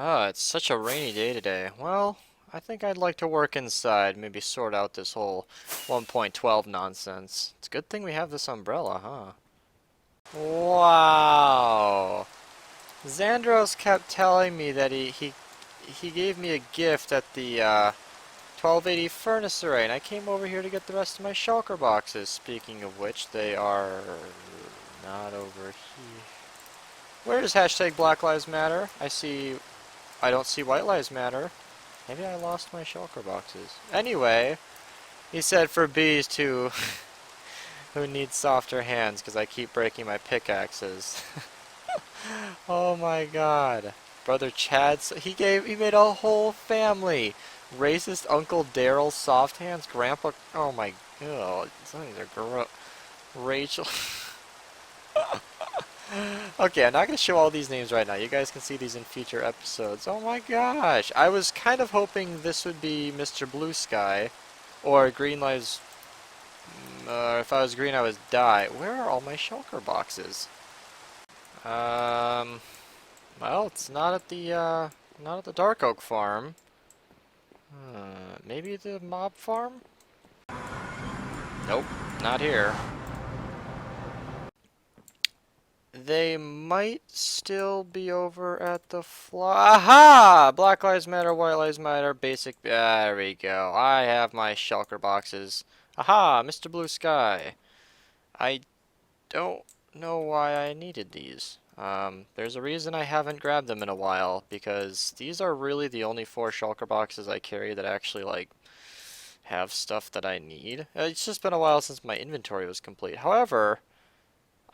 Ah, it's such a rainy day today. Well, I think I'd like to work inside, maybe sort out this whole 1.12 nonsense. It's a good thing we have this umbrella, huh? Wow! Xandros kept telling me that he gave me a gift at the 1280 furnace array, and I came over here to get the rest of my shulker boxes. Speaking of which, they are not over here. Where is hashtag Black Lives Matter? I don't see White Lives Matter. Maybe I lost my shulker boxes. Anyway, he said for bees to who need softer hands because I keep breaking my pickaxes. Oh my god. Brother Chad, he made a whole family. Racist Uncle Daryl soft hands, Grandpa, oh my god, some of these are gross. Rachel. Okay, I'm not going to show all these names right now. You guys can see these in future episodes. Oh my gosh. I was kind of hoping this would be Mr. Blue Sky. Or Green Lives... if I was green, I would die. Where are all my shulker boxes? Well, it's not at the Dark Oak farm. Maybe the mob farm? Nope, not here. They might still be over at the Aha! Black Lives Matter, White Lives Matter, basic... There we go. I have my shulker boxes. Aha! Mr. Blue Sky. I don't know why I needed these. There's a reason I haven't grabbed them in a while, because these are really the only 4 shulker boxes I carry that actually, like, have stuff that I need. It's just been a while since my inventory was complete. However...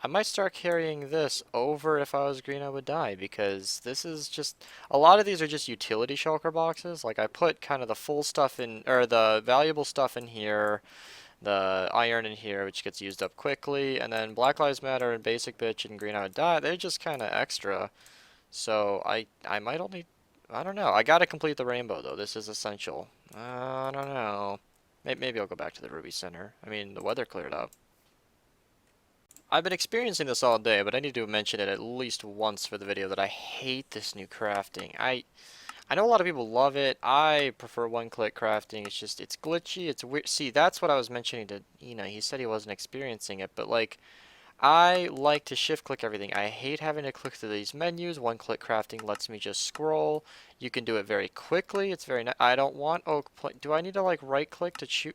I might start carrying this over if I was green I would die, because this is just, a lot of these are just utility shulker boxes. Like I put kind of the full stuff in, or the valuable stuff in here, the iron in here, which gets used up quickly, and then Black Lives Matter and Basic Bitch and Green I would die, they're just kind of extra. So I might only, I don't know. I gotta complete the rainbow though, this is essential. I don't know. Maybe I'll go back to the RubiCenter. I mean, the weather cleared up. I've been experiencing this all day, but I need to mention it at least once for the video that I hate this new crafting. I know a lot of people love it. I prefer one-click crafting. It's just, it's glitchy, it's weird. See, that's what I was mentioning to Ina. He said he wasn't experiencing it, but like, I like to shift-click everything. I hate having to click through these menus. One-click crafting lets me just scroll. You can do it very quickly. It's very I don't want oak plank. Do I need to like right-click to choose?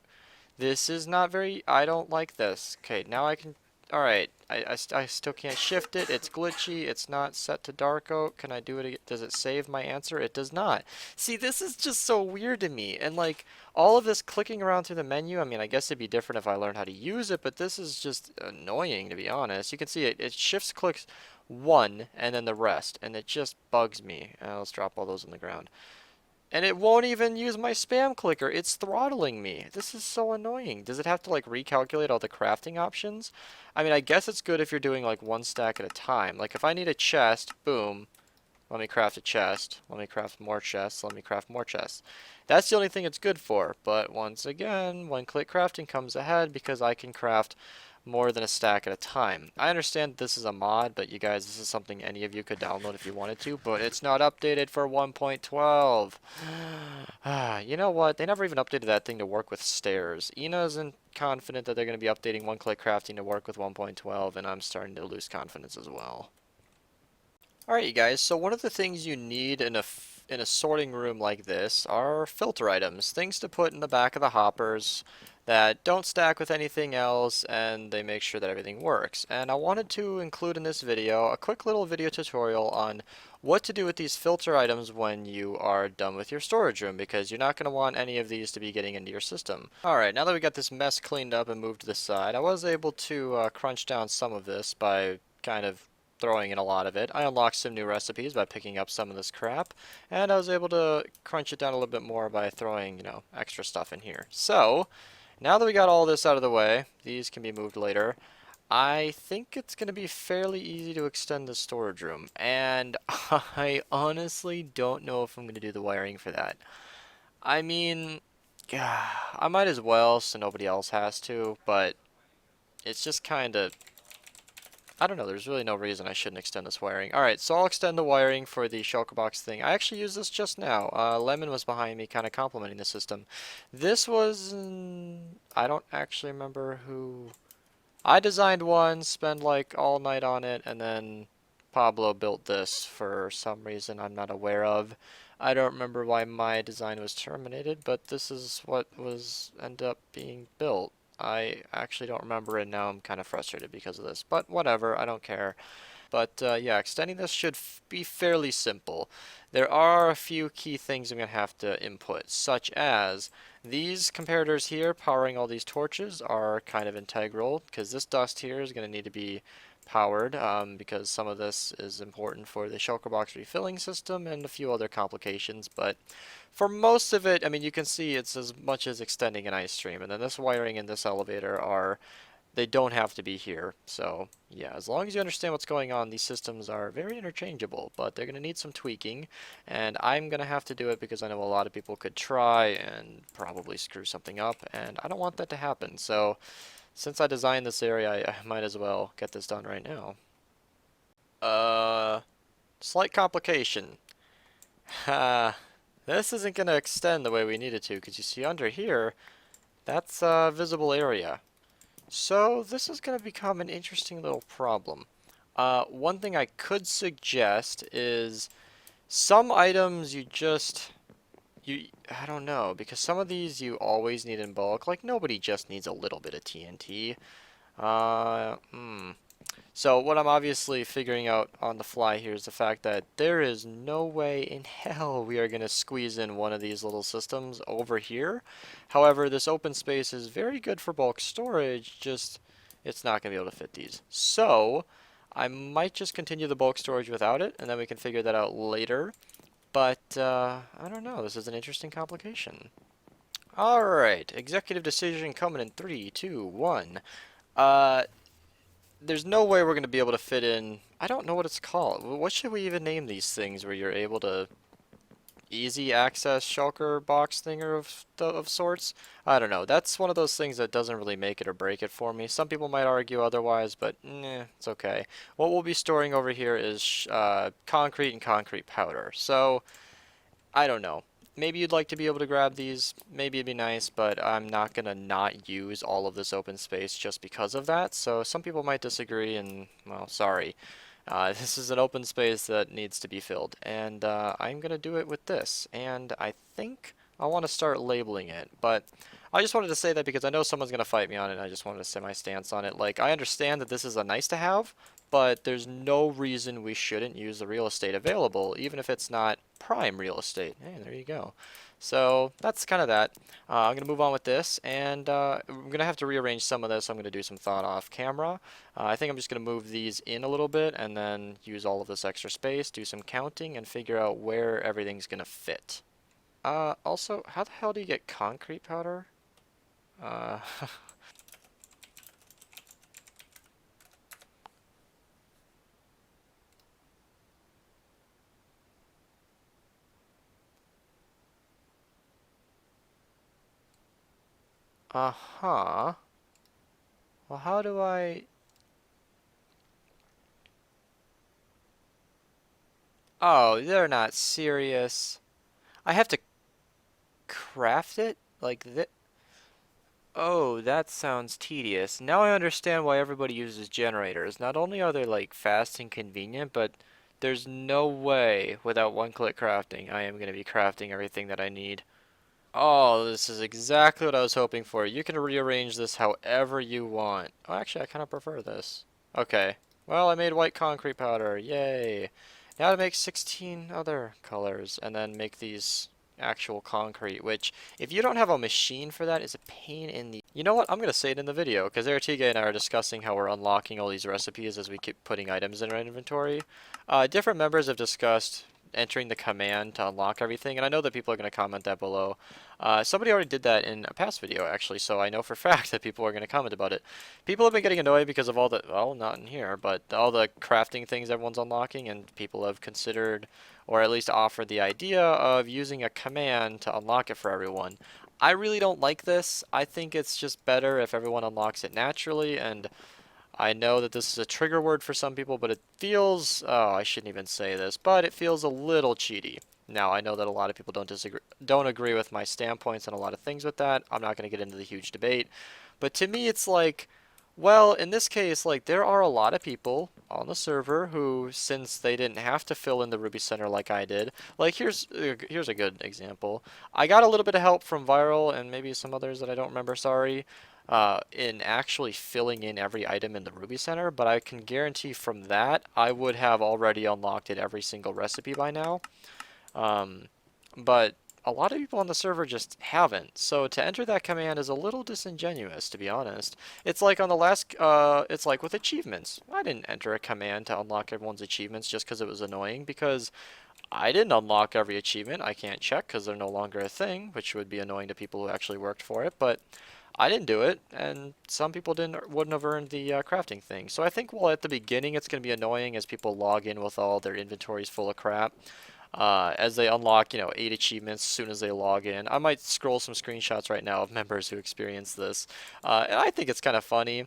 This is not very, I don't like this. Okay, now I can, alright, I still can't shift it, it's glitchy, it's not set to dark oak, can I do it again? Does it save my answer? It does not. See, this is just so weird to me, and like, all of this clicking around through the menu, I mean, I guess it'd be different if I learned how to use it, but this is just annoying, to be honest. You can see it shifts clicks one, and then the rest, and it just bugs me. Let's drop all those on the ground. And it won't even use my spam clicker. It's throttling me. This is so annoying. Does it have to like recalculate all the crafting options? I mean, I guess it's good if you're doing like one stack at a time. Like if I need a chest, boom, let me craft a chest. Let me craft more chests. Let me craft more chests. That's the only thing it's good for. But once again, one-click crafting comes ahead because I can craft more than a stack at a time. I understand this is a mod, but you guys, this is something any of you could download if you wanted to, but it's not updated for 1.12. You know what? They never even updated that thing to work with stairs. Ina isn't confident that they're going to be updating one-click crafting to work with 1.12, and I'm starting to lose confidence as well. Alright, you guys, so one of the things you need in a sorting room like this are filter items, things to put in the back of the hoppers that don't stack with anything else, and they make sure that everything works. And I wanted to include in this video a quick little video tutorial on what to do with these filter items when you are done with your storage room, because you're not going to want any of these to be getting into your system. Alright, now that we got this mess cleaned up and moved to the side, I was able to crunch down some of this by kind of throwing in a lot of it. I unlocked some new recipes by picking up some of this crap, and I was able to crunch it down a little bit more by throwing, you know, extra stuff in here. So, now that we got all this out of the way, these can be moved later, I think it's going to be fairly easy to extend the storage room, and I honestly don't know if I'm going to do the wiring for that. I mean, I might as well so nobody else has to, but it's just kind of I don't know, there's really no reason I shouldn't extend this wiring. Alright, so I'll extend the wiring for the shulker box thing. I actually used this just now. Lemon was behind me kind of complimenting the system. This was... I don't actually remember who... I designed one, spent like all night on it, and then Pablo built this for some reason I'm not aware of. I don't remember why my design was terminated, but this is what was ended up being built. I actually don't remember it now. I'm kind of frustrated because of this, but whatever, I don't care. But yeah, extending this should be fairly simple. There are a few key things I'm going to have to input, such as these comparators here powering all these torches are kind of integral, because this dust here is going to need to be powered, because some of this is important for the shulker box refilling system and a few other complications, but for most of it, I mean, you can see it's as much as extending an ice stream, and then this wiring in this elevator are they don't have to be here. So yeah, as long as you understand what's going on, these systems are very interchangeable, but they're going to need some tweaking, and I'm going to have to do it because I know a lot of people could try and probably screw something up, and I don't want that to happen. So since I designed this area, I might as well get this done right now. Slight complication. This isn't going to extend the way we need it to, because you see under here, that's a visible area. So this is going to become an interesting little problem. One thing I could suggest is some items I don't know, because some of these you always need in bulk. Like nobody just needs a little bit of TNT. So what I'm obviously figuring out on the fly here is the fact that there is no way in hell we are going to squeeze in one of these little systems over here. However, this open space is very good for bulk storage, just it's not going to be able to fit these. So I might just continue the bulk storage without it, and then we can figure that out later. But I don't know, this is an interesting complication. Alright, executive decision coming in 3, 2, 1. There's no way we're going to be able to fit in... I don't know what it's called. What should we even name these things where you're able to easy access shulker box thinger of sorts? I don't know. That's one of those things that doesn't really make it or break it for me. Some people might argue otherwise, but it's okay. What we'll be storing over here is concrete and concrete powder. So, I don't know. Maybe you'd like to be able to grab these. Maybe it'd be nice, but I'm not going to not use all of this open space just because of that. So some people might disagree, and, well, sorry. This is an open space that needs to be filled, and I'm going to do it with this. And I think I want to start labeling it, but I just wanted to say that because I know someone's going to fight me on it, and I just wanted to say my stance on it. Like, I understand that this is a nice to have, but there's no reason we shouldn't use the real estate available, even if it's not prime real estate. Hey, there you go. So that's kind of that. I'm going to move on with this, and I'm going to have to rearrange some of this. I'm going to do some thought off camera. I think I'm just going to move these in a little bit and then use all of this extra space, do some counting, and figure out where everything's going to fit. Also, how the hell do you get concrete powder? Uh-huh. Well, how do I... Oh, they're not serious. I have to craft it? Like that? Oh, that sounds tedious. Now I understand why everybody uses generators. Not only are they like fast and convenient, but there's no way without one-click crafting I am going to be crafting everything that I need. Oh, this is exactly what I was hoping for. You can rearrange this however you want. Oh, actually, I kind of prefer this. Okay. Well, I made white concrete powder. Yay. Now to make 16 other colors and then make these actual concrete, which if you don't have a machine for that is a pain in the... You know what? I'm going to say it in the video because Artiga and I are discussing how we're unlocking all these recipes as we keep putting items in our inventory. Different members have discussed entering the command to unlock everything, and I know that people are going to comment that below. Somebody already did that in a past video actually, so I know for a fact that people are going to comment about it. People have been getting annoyed because of all the, well, not in here, but all the crafting things everyone's unlocking, and people have considered, or at least offered the idea of using a command to unlock it for everyone. I really don't like this. I think it's just better if everyone unlocks it naturally, and I know that this is a trigger word for some people, but it feels, oh, I shouldn't even say this, but it feels a little cheaty. Now, I know that a lot of people don't agree with my standpoints on a lot of things with that. I'm not going to get into the huge debate. But to me, it's like, well, in this case, like, there are a lot of people on the server who, since they didn't have to fill in the RubiCenter like I did, like, here's a good example. I got a little bit of help from Viral and maybe some others that I don't remember, sorry, in actually filling in every item in the RubiCenter, but I can guarantee from that, I would have already unlocked it every single recipe by now. Um, but a lot of people on the server just haven't. So to enter that command is a little disingenuous, to be honest. It's like on the last, it's like with achievements. I didn't enter a command to unlock everyone's achievements just because it was annoying, because I didn't unlock every achievement. I can't check because they're no longer a thing, which would be annoying to people who actually worked for it. But I didn't do it, and some people wouldn't have earned the crafting thing. So I think while at the beginning it's going to be annoying as people log in with all their inventories full of crap, as they unlock, 8 achievements as soon as they log in. I might scroll some screenshots right now of members who experienced this, and I think it's kind of funny,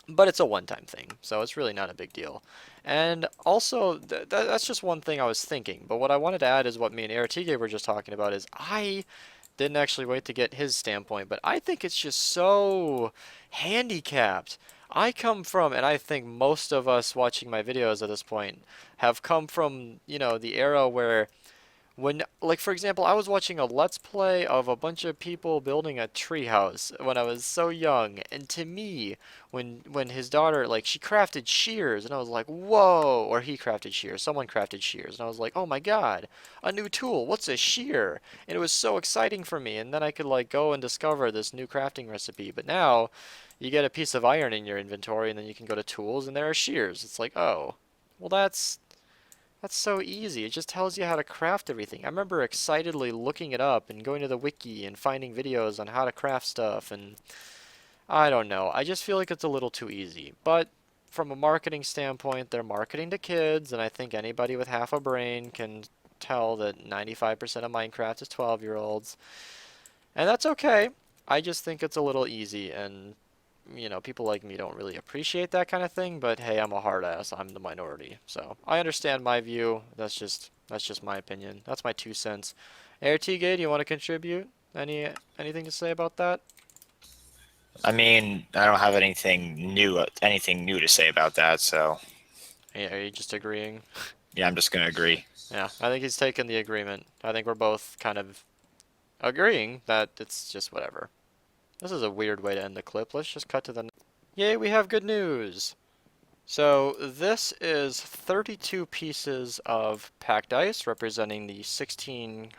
but it's a one-time thing, so it's really not a big deal. And also, that's just one thing I was thinking, but what I wanted to add is what me and Aratige were just talking about is I didn't actually wait to get his standpoint, but I think it's just so handicapped. I come from, and I think most of us watching my videos at this point have come from, the era where when, like, for example, I was watching a Let's Play of a bunch of people building a treehouse when I was so young, and to me, when his daughter, like, she crafted shears, and I was like, whoa, or he crafted shears, someone crafted shears, and I was like, oh my god, a new tool, what's a shear? And it was so exciting for me, and then I could, like, go and discover this new crafting recipe, but now, you get a piece of iron in your inventory, and then you can go to tools, and there are shears. It's like, oh, well, that's so easy. It just tells you how to craft everything. I remember excitedly looking it up and going to the wiki and finding videos on how to craft stuff, and I don't know. I just feel like it's a little too easy. But from a marketing standpoint, they're marketing to kids, and I think anybody with half a brain can tell that 95% of Minecraft is 12-year-olds. And that's okay. I just think it's a little easy, and people like me don't really appreciate that kind of thing, but hey, I'm a hard ass. I'm the minority. So I understand my view. That's just my opinion. That's my 2 cents. Airtigate, do you want to contribute? Anything to say about that? I mean, I don't have anything new to say about that, so Yeah, are you just agreeing? yeah, I'm just gonna agree. Yeah, I think he's taken the agreement. I think we're both kind of agreeing that it's just whatever. This is a weird way to end the clip. Let's just cut to the... Yay, we have good news! So this is 32 pieces of packed ice representing the 16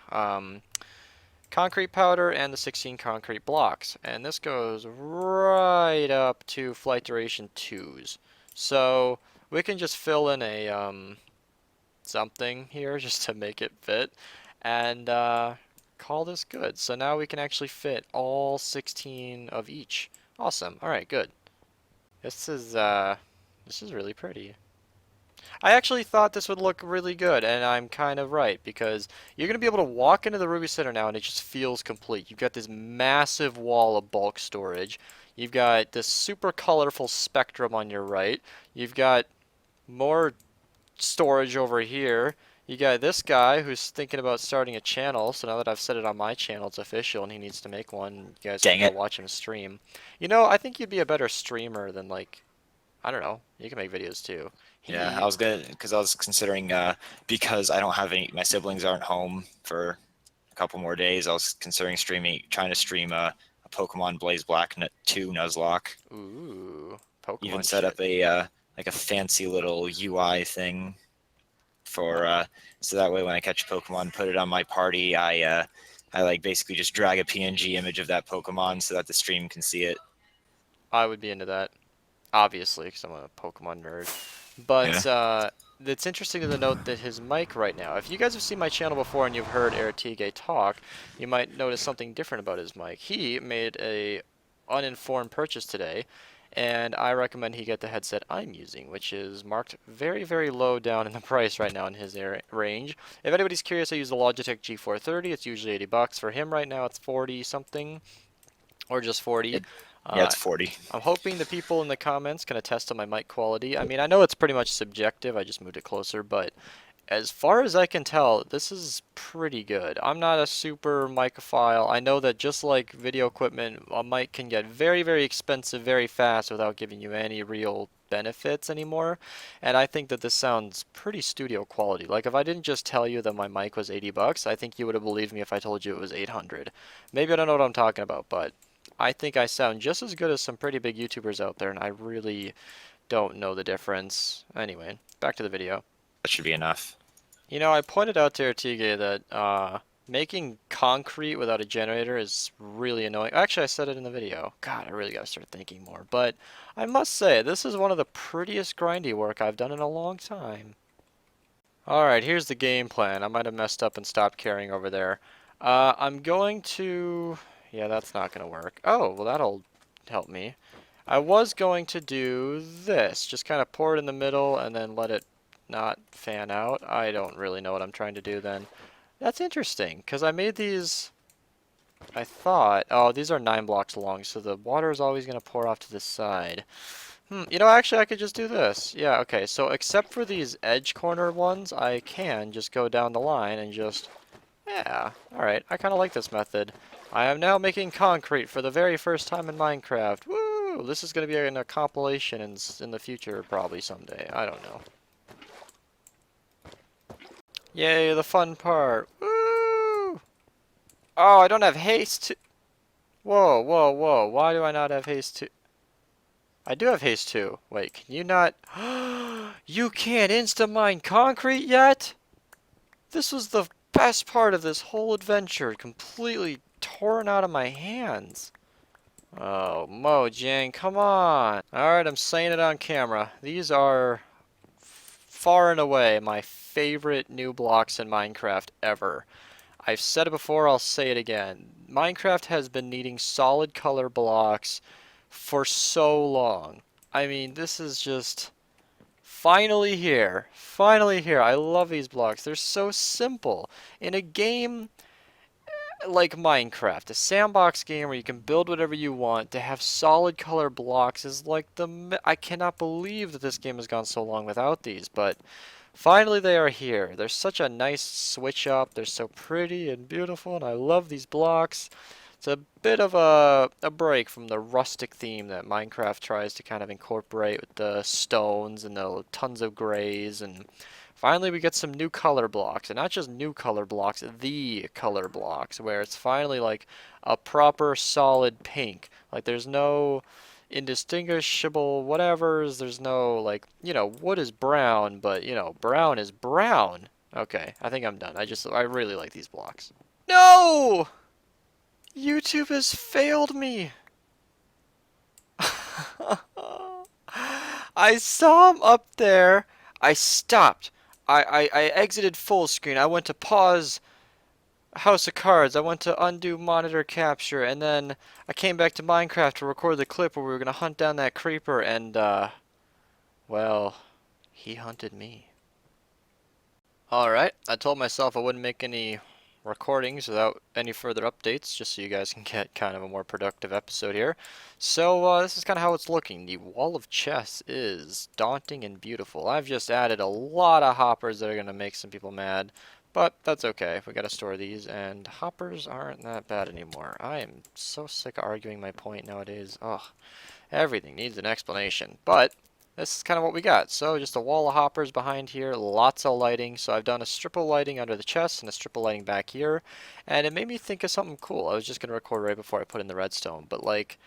concrete powder and the 16 concrete blocks. And this goes right up to flight duration 2s. So we can just fill in a something here just to make it fit. And call this good. So now we can actually fit all 16 of each. Awesome. All right, good. This is really pretty. I actually thought this would look really good, and I'm kind of right, because you're going to be able to walk into the RubiCenter now and it just feels complete. You've got this massive wall of bulk storage. You've got this super colorful spectrum on your right. You've got more storage over here. You got this guy who's thinking about starting a channel, so now that I've set it on my channel, it's official, and he needs to make one. You guys Dang can go it. watch him stream. I think you'd be a better streamer than, like, I don't know, you can make videos too. Yeah, He, I was gonna, because I was considering, because I don't have my siblings aren't home for a couple more days. I was considering trying to stream a Pokemon Blaze Black 2 Nuzlocke. ooh, Even Pokemon set shit. up a like a fancy little UI thing for so that way when I catch a Pokemon, put it on my party. I like basically just drag a PNG image of that Pokemon so that the stream can see it. I would be into that, obviously, because I'm a Pokemon nerd. Yeah. But it's interesting to note that his mic right now, if you guys have seen my channel before and you've heard Aratige talk, you might notice something different about his mic. He made a uninformed purchase today, and I recommend he get the headset I'm using, which is marked very, very low down in the price right now in his range. If anybody's curious, I use the Logitech G430. It's usually $80. For him right now, it's 40 something, or just 40. It Yeah, Uh, it's 40. I'm hoping the people in the comments can attest to my mic quality. I mean, I know it's pretty much subjective. I just moved it closer, but as far as I can tell, this is pretty good. I'm not a super micophile. I know that just like video equipment, a mic can get very, very expensive very fast without giving you any real benefits anymore. And I think that this sounds pretty studio quality. Like if I didn't just tell you that my mic was 80 bucks, I think you would have believed me if I told you it was 800. Maybe I don't know what I'm talking about, but I think I sound just as good as some pretty big YouTubers out there, and I really don't know the difference. Anyway, back to the video. That should be enough. You know, I pointed out to Artigue that making concrete without a generator is really annoying. Actually, I said it in the video. God, I really gotta start thinking more. But I must say, this is one of the prettiest grindy work I've done in a long time. Alright, here's the game plan. I might have messed up and stopped carrying over there. I'm going to... Yeah, that's not gonna work. Oh, well that'll help me. I was going to do this. Just kind of pour it in the middle and then let it not fan out. I don't really know what I'm trying to do then. That's interesting, because I made these, I thought, oh, these are 9 blocks long, so the water is always going to pour off to the side. You know, actually, I could just do this. Yeah, okay, so except for these edge corner ones, I can just go down the line and just, yeah, alright, I kind of like this method. I am now making concrete for the very first time in Minecraft. Woo! This is going to be in a compilation in the future, probably someday. I don't know. Yay, the fun part. Woo! Oh, I don't have haste. Whoa, whoa, whoa. Why do I not have haste 2? I do have haste 2. Wait, can you not... You can't insta-mine concrete yet? This was the best part of this whole adventure. Completely torn out of my hands. Oh, Mojang, come on. Alright, I'm saying it on camera. These are far and away my favorite new blocks in Minecraft ever. I've said it before, I'll say it again. Minecraft has been needing solid color blocks for so long. I mean, this is just finally here. Finally here. I love these blocks. They're so simple. In a game like Minecraft, a sandbox game where you can build whatever you want, to have solid color blocks is like I cannot believe that this game has gone so long without these, but finally they are here. They're such a nice switch up. They're so pretty and beautiful, and I love these blocks. It's a bit of a break from the rustic theme that Minecraft tries to kind of incorporate with the stones and the tons of grays, and finally we get some new color blocks, and not just new color blocks, the color blocks, where it's finally like a proper solid pink. Like there's no indistinguishable whatevers, there's no like, you know, wood is brown, but you know, brown is brown. Okay, I think I'm done. I really like these blocks. No! YouTube has failed me. I saw him up there. I stopped. I exited full screen. I went to pause House of Cards. I went to undo monitor capture. And then I came back to Minecraft to record the clip where we were going to hunt down that creeper. And, well, he hunted me. Alright, I told myself I wouldn't make any recordings without any further updates, just so you guys can get kind of a more productive episode here. So this is kind of how it's looking. The wall of chests is daunting and beautiful. I've just added a lot of hoppers that are going to make some people mad, but that's okay. We got to store these, and hoppers aren't that bad anymore. I am so sick of arguing my point nowadays. Ugh, everything needs an explanation, but this is kind of what we got. So just a wall of hoppers behind here, lots of lighting. So I've done a strip of lighting under the chest and a strip of lighting back here. And it made me think of something cool. I was just going to record right before I put in the redstone. But like,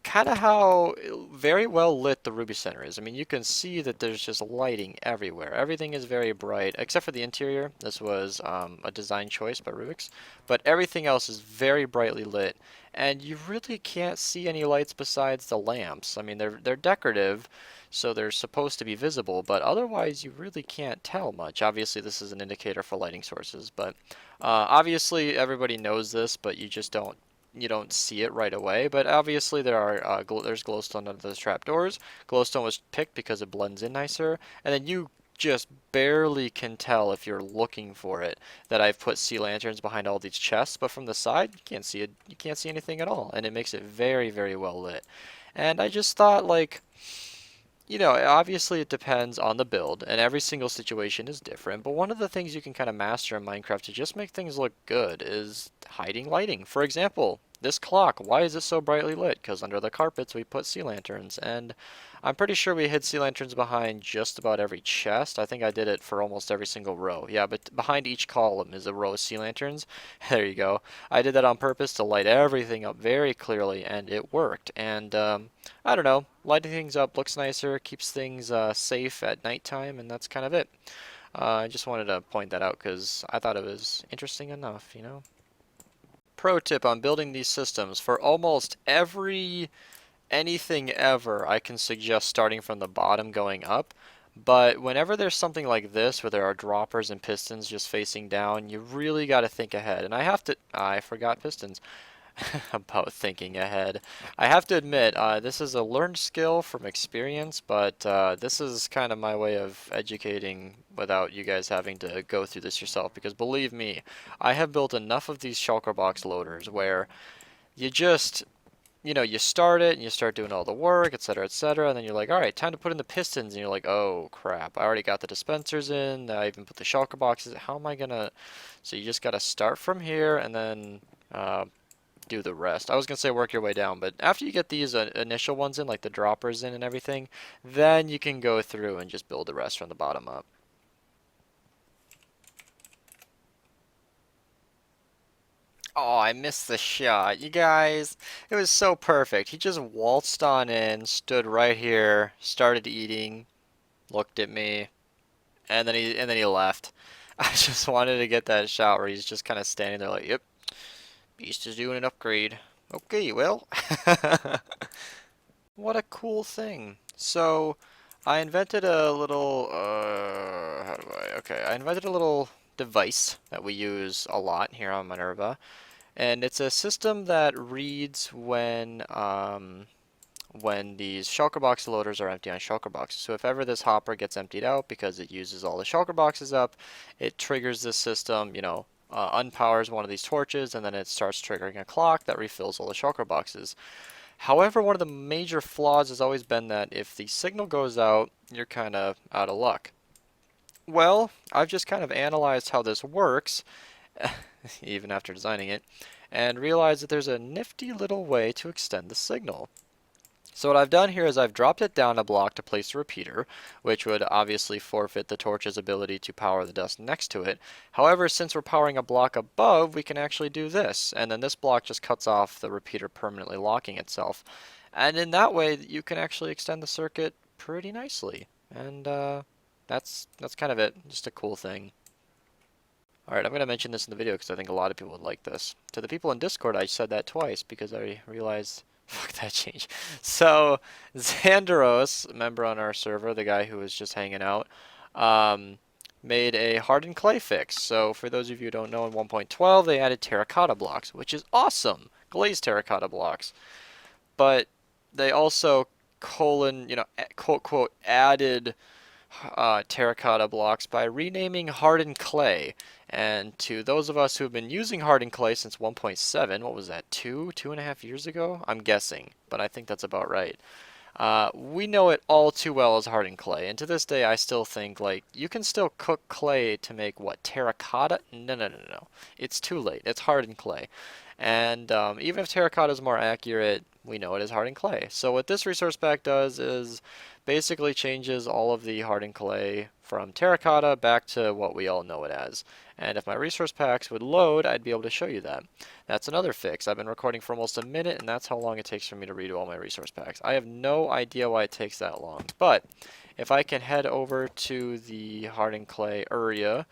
kind of how very well lit the RubiCenter is. I mean, you can see that there's just lighting everywhere. Everything is very bright, except for the interior. This was a design choice by Rubik's. But everything else is very brightly lit. And you really can't see any lights besides the lamps. I mean, they're decorative, so they're supposed to be visible, but otherwise you really can't tell much. Obviously, this is an indicator for lighting sources, but obviously everybody knows this, but you don't see it right away. But obviously there's glowstone under those trapdoors. Glowstone was picked because it blends in nicer, and then you just barely can tell if you're looking for it that I've put sea lanterns behind all these chests, but from the side you can't see it, you can't see anything at all, and it makes it very, very well lit. And I just thought, like, obviously it depends on the build, and every single situation is different, but one of the things you can kind of master in Minecraft to just make things look good is hiding lighting. For example, this clock, why is it so brightly lit? Because under the carpets we put sea lanterns, and I'm pretty sure we hid sea lanterns behind just about every chest. I think I did it for almost every single row. Yeah, but behind each column is a row of sea lanterns. There you go. I did that on purpose to light everything up very clearly, and it worked. And I don't know, lighting things up looks nicer, keeps things safe at nighttime, and that's kind of it. I just wanted to point that out because I thought it was interesting enough. Pro tip on building these systems: for almost anything ever, I can suggest starting from the bottom going up. But whenever there's something like this where there are droppers and pistons just facing down, you really got to think ahead. And I forgot pistons. About thinking ahead. I have to admit, this is a learned skill from experience, but this is kind of my way of educating without you guys having to go through this yourself. Because believe me, I have built enough of these shulker box loaders where you just, you start it and you start doing all the work, etc., etc., and then you're like, all right, time to put in the pistons, and you're like, oh crap, I already got the dispensers in, I even put the shulker boxes. How am I gonna? So you just gotta start from here and then do the rest. I was gonna say work your way down, but after you get these initial ones in, like the droppers in and everything, then you can go through and just build the rest from the bottom up. Oh, I missed the shot. You guys, it was so perfect. He just waltzed on in, stood right here, started eating, looked at me, and then he left. I just wanted to get that shot where he's just kind of standing there like, yep, Beast is doing an upgrade. Okay, well. What a cool thing. So, I invented a little, I invented a little device that we use a lot here on Minerva, and it's a system that reads when these shulker box loaders are empty on shulker boxes. So if ever this hopper gets emptied out because it uses all the shulker boxes up, it triggers this system, unpowers one of these torches, and then it starts triggering a clock that refills all the shulker boxes. However, one of the major flaws has always been that if the signal goes out, you're kind of out of luck. Well, I've just kind of analyzed how this works, even after designing it, and realized that there's a nifty little way to extend the signal. So what I've done here is I've dropped it down a block to place a repeater, which would obviously forfeit the torch's ability to power the dust next to it. However, since we're powering a block above, we can actually do this, and then this block just cuts off the repeater permanently locking itself. And in that way, you can actually extend the circuit pretty nicely. And that's kind of it, just a cool thing. Alright, I'm going to mention this in the video because I think a lot of people would like this. To the people in Discord, I said that twice because I realized, fuck that change. So, Xanderos, a member on our server, the guy who was just hanging out, made a hardened clay fix. So, for those of you who don't know, in 1.12 they added terracotta blocks, which is awesome! Glazed terracotta blocks. But they also, quote, quote, added terracotta blocks by renaming hardened clay. And to those of us who have been using hardened clay since 1.7, what was that, 2.5 years ago? I'm guessing, but I think that's about right. We know it all too well as hardened clay, and to this day I still think, like, you can still cook clay to make, what, terracotta? No, no, no, no. It's too late. It's hardened clay. And even if terracotta is more accurate, we know it is hardened clay. So what this resource pack does is basically changes all of the hardened clay from terracotta back to what we all know it as. And if my resource packs would load, I'd be able to show you that. That's another fix. I've been recording for almost a minute, and that's how long it takes for me to redo all my resource packs. I have no idea why it takes that long. But if I can head over to the hardened clay area,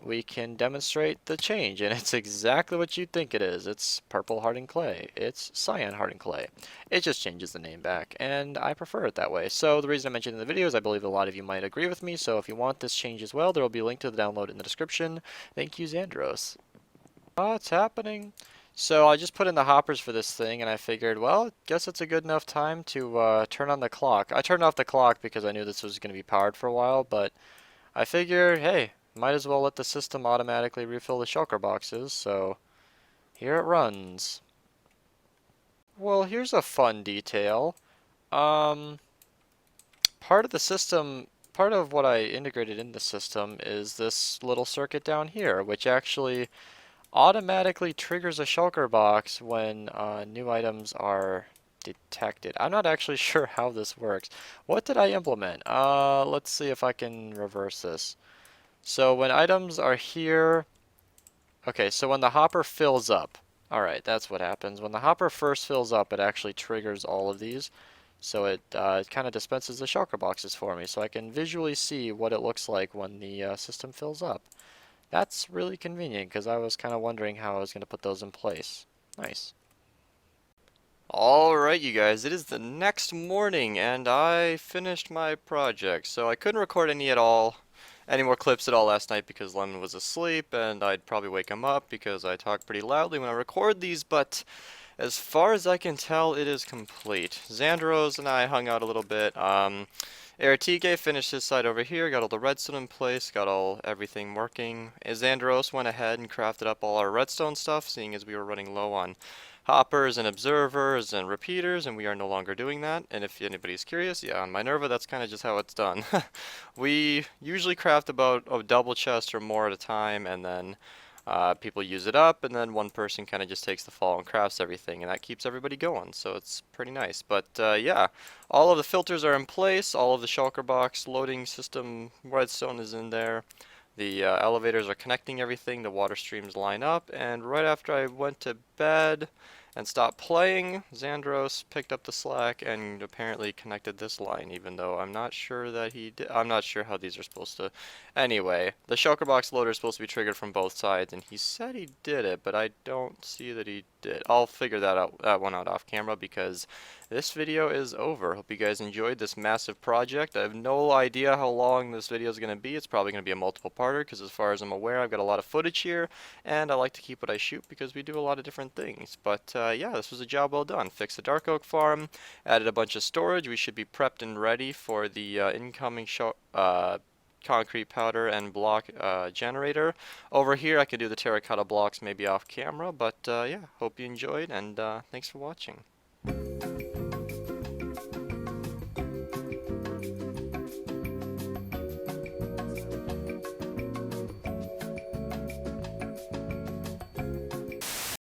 we can demonstrate the change, and it's exactly what you'd think it is. It's purple hardened clay. It's cyan hardened clay. It just changes the name back, and I prefer it that way. So the reason I mentioned in the video is I believe a lot of you might agree with me, so if you want this change as well, there will be a link to the download in the description. Thank you, Xandros. Oh, it's happening. So I just put in the hoppers for this thing, and I figured, well, I guess it's a good enough time to turn on the clock. I turned off the clock because I knew this was going to be powered for a while, but I figured, hey, might as well let the system automatically refill the shulker boxes, so here it runs. Well, here's a fun detail. Um, part of the system, part of what I integrated in the system is this little circuit down here, which actually automatically triggers a shulker box when new items are detected. I'm not actually sure how this works. What did I implement? Let's see if I can reverse this. So when items are here, okay, so when the hopper fills up, all right, that's what happens. When the hopper first fills up, it actually triggers all of these. So it kind of dispenses the shulker boxes for me, so I can visually see what it looks like when the system fills up. That's really convenient because I was kind of wondering how I was going to put those in place. Nice. Alright, you guys, it is the next morning and I finished my project. So I couldn't record any more clips at all last night because Lemon was asleep and I'd probably wake him up because I talk pretty loudly when I record these, but as far as I can tell, it is complete. Xandros and I hung out a little bit. Eritike finished his side over here, got all the redstone in place, got everything working. Xandros went ahead and crafted up all our redstone stuff, seeing as we were running low on hoppers and observers and repeaters, and we are no longer doing that. And if anybody's curious, yeah, on Minerva, that's kind of just how it's done. We usually craft about a double chest or more at a time, and then people use it up, and then one person kind of just takes the fall and crafts everything, and that keeps everybody going, so it's pretty nice. But yeah, all of the filters are in place, all of the shulker box loading system redstone is in there. The elevators are connecting everything, the water streams line up, and right after I went to bed and stopped playing, Xandros picked up the slack and apparently connected this line, even though I'm not sure that he did. I'm not sure how these are supposed to. Anyway, the shulker box loader is supposed to be triggered from both sides, and he said he did it, but I don't see that he did. I'll figure that one out off camera because this video is over. Hope you guys enjoyed this massive project. I have no idea how long this video is going to be. It's probably going to be a multiple parter because as far as I'm aware, I've got a lot of footage here, and I like to keep what I shoot because we do a lot of different things. But yeah, this was a job well done. Fixed the dark oak farm, added a bunch of storage. We should be prepped and ready for the incoming concrete powder and block generator. Over here I could do the terracotta blocks maybe off camera, but yeah, hope you enjoyed and thanks for watching.